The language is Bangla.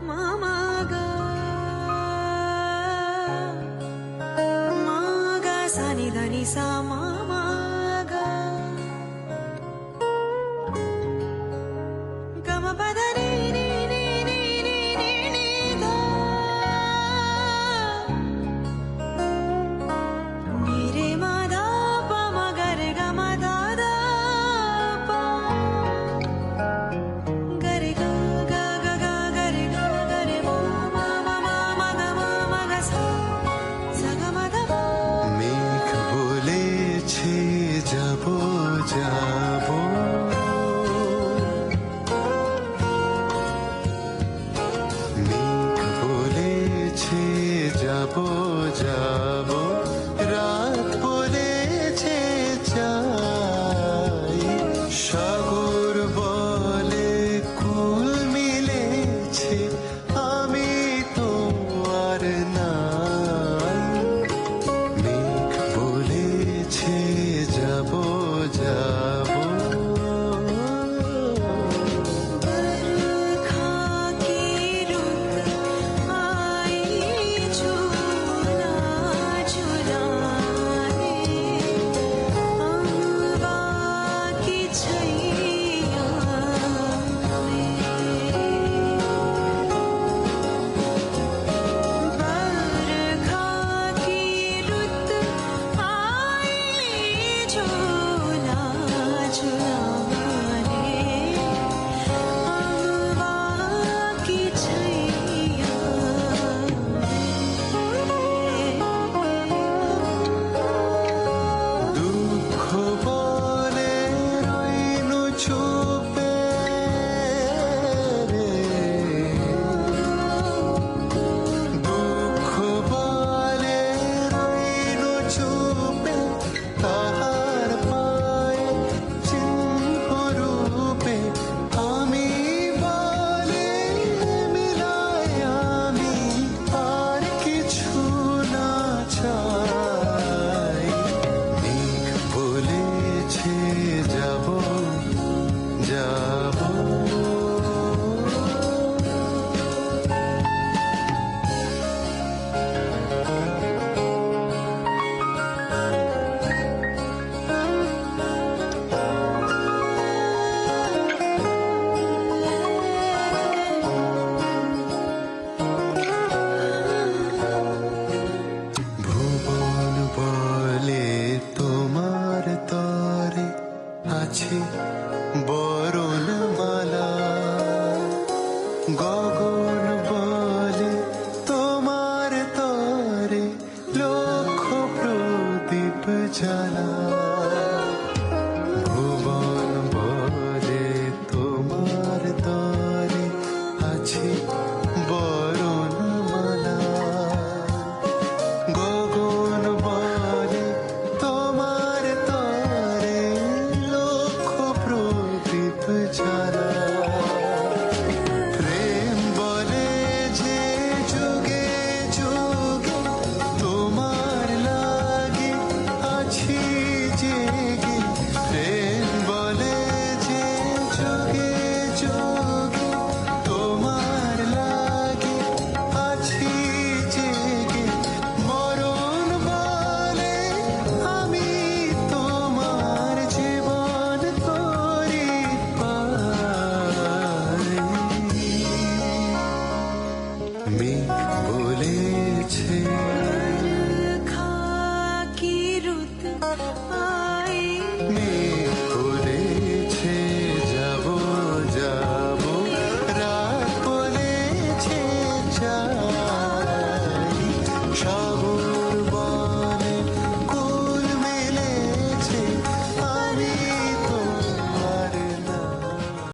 মামা গা মা গা সানি ধানি সা মামা গা গম পদ রে রে রে রে রে রে রে ধা নি রে মা ধা পা মা গা রে গা মা ধা ধা পা গা রে গা গা গা গা গা রে গা গা রে মা মা মা মা মা গা সা সা গা মা ধা পা। মেঘ বলেছে যাব যাব, মেঘ বলেছে যাব যাব, রাত বলেছে চাই, সাগর বলে কুল মিলেছে আমি তো আর নাই। মেঘ বলেছে যাব যাব, बरखा की रुत आई झूला झुलाने, अम्बा की छैया में। बरखा की रुत आई झूला झुलाने, अम्बा की छैया দুঃখ বলে রইনু চুপে রে, দুঃখ বলে রইনু চুপে, তাহার পায়ে চিহ্ন রূপে আমি বলে মিলাই, আমি আর কিছু না চাই। মেঘ বলেছে যাব যাব, ভুবন বলে তোমার তরে আছে বরণ মালা,